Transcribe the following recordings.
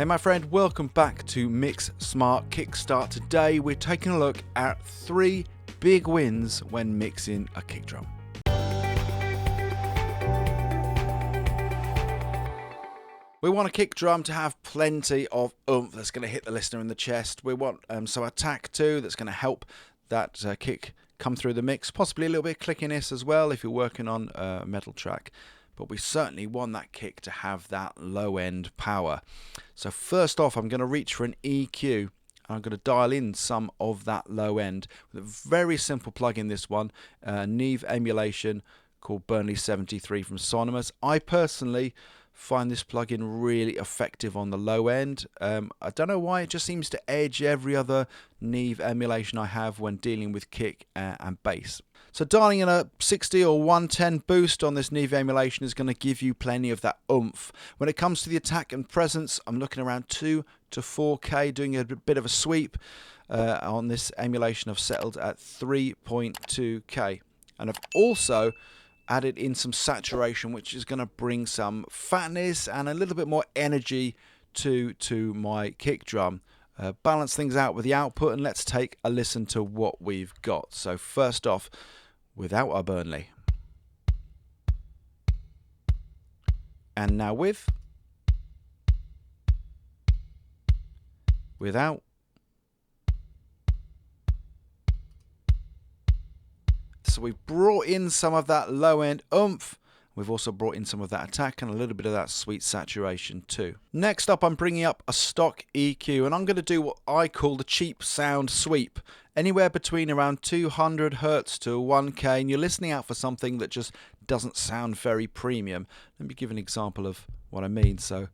Hey my friend, welcome back to Mix Smart Kickstart. Today we're taking a look at 3 big wins when mixing a kick drum. We want a kick drum to have plenty of oomph that's going to hit the listener in the chest. We want some attack too that's going to help that kick come through the mix. Possibly a little bit of clickiness as well if you're working on a metal track. But we certainly want that kick to have that low end power. So first off, I'm going to reach for an EQ. I'm going to dial in some of that low end with a very simple plug-in. This one, Neve emulation called Burnley 73 from Sonomus. I personally find this plugin really effective on the low end. I don't know why, it just seems to edge every other Neve emulation I have when dealing with kick and bass. So dialing in a 60 or 110 boost on this Neve emulation is going to give you plenty of that oomph. When it comes to the attack and presence, I'm looking around 2 to 4K, doing a bit of a sweep on this emulation. I've settled at 3.2K. And I've also added in some saturation, which is going to bring some fatness and a little bit more energy to my kick drum. Balance things out with the output, and let's take a listen to what we've got. So first off, without our Burnley. And now without. So we've brought in some of that low end oomph. We've also brought in some of that attack and a little bit of that sweet saturation too. Next up, I'm bringing up a stock EQ, and I'm going to do what I call the cheap sound sweep. Anywhere between around 200 Hz to 1K, and you're listening out for something that just doesn't sound very premium. Let me give an example of what I mean. So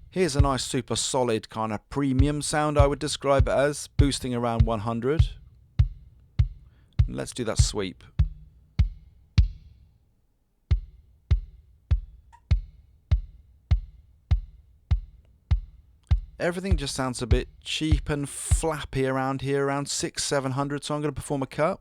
here's a nice super solid kind of premium sound, I would describe it as, boosting around 100. Let's do that sweep. Everything just sounds a bit cheap and flappy around here, around 600-700, so I'm going to perform a cut.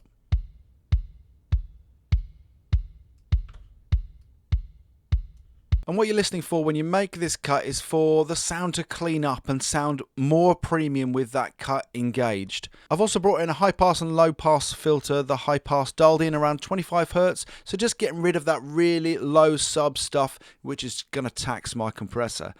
And what you're listening for when you make this cut is for the sound to clean up and sound more premium with that cut engaged. I've also brought in a high pass and low pass filter. The high pass dialed in around 25 Hz, so just getting rid of that really low sub stuff which is going to tax my compressor.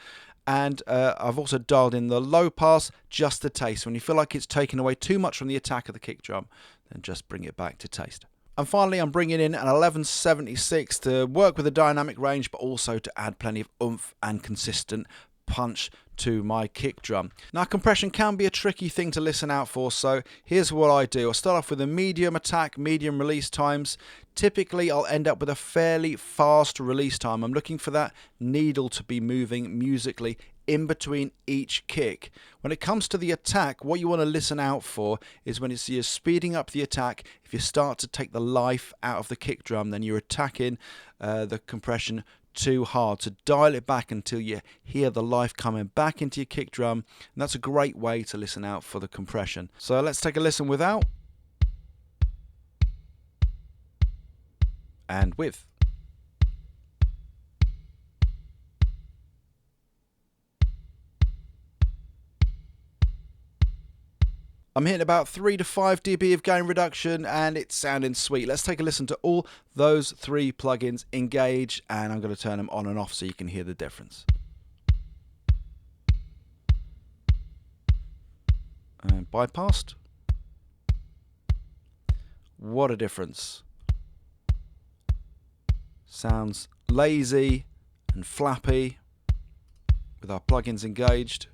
And I've also dialed in the low pass just to taste. When you feel like it's taking away too much from the attack of the kick drum, then just bring it back to taste. And finally, I'm bringing in an 1176 to work with the dynamic range, but also to add plenty of oomph and consistent punch to my kick drum. Now, compression can be a tricky thing to listen out for, so here's what I do. I'll start off with a medium attack, medium release times. Typically, I'll end up with a fairly fast release time. I'm looking for that needle to be moving musically in between each kick. When it comes to the attack, what you want to listen out for is when you're speeding up the attack. If you start to take the life out of the kick drum, then you're attacking the compression too hard. So dial it back until you hear the life coming back into your kick drum, and that's a great way to listen out for the compression. So let's take a listen without and with. I'm hitting about 3 to 5 dB of gain reduction, and it's sounding sweet. Let's take a listen to all those 3 plugins engaged, and I'm going to turn them on and off so you can hear the difference. And bypassed. What a difference. Sounds lazy and flappy with our plugins engaged.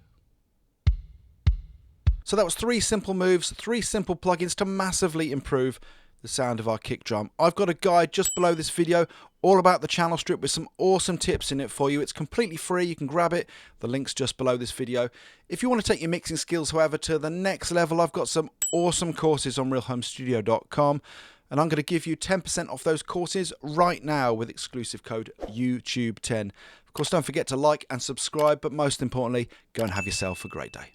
So that was 3 simple moves, 3 simple plugins to massively improve the sound of our kick drum. I've got a guide just below this video all about the channel strip with some awesome tips in it for you. It's completely free, you can grab it. The link's just below this video. If you want to take your mixing skills, however, to the next level, I've got some awesome courses on realhomestudio.com, and I'm going to give you 10% off those courses right now with exclusive code YouTube10. Of course, don't forget to like and subscribe, but most importantly, go and have yourself a great day.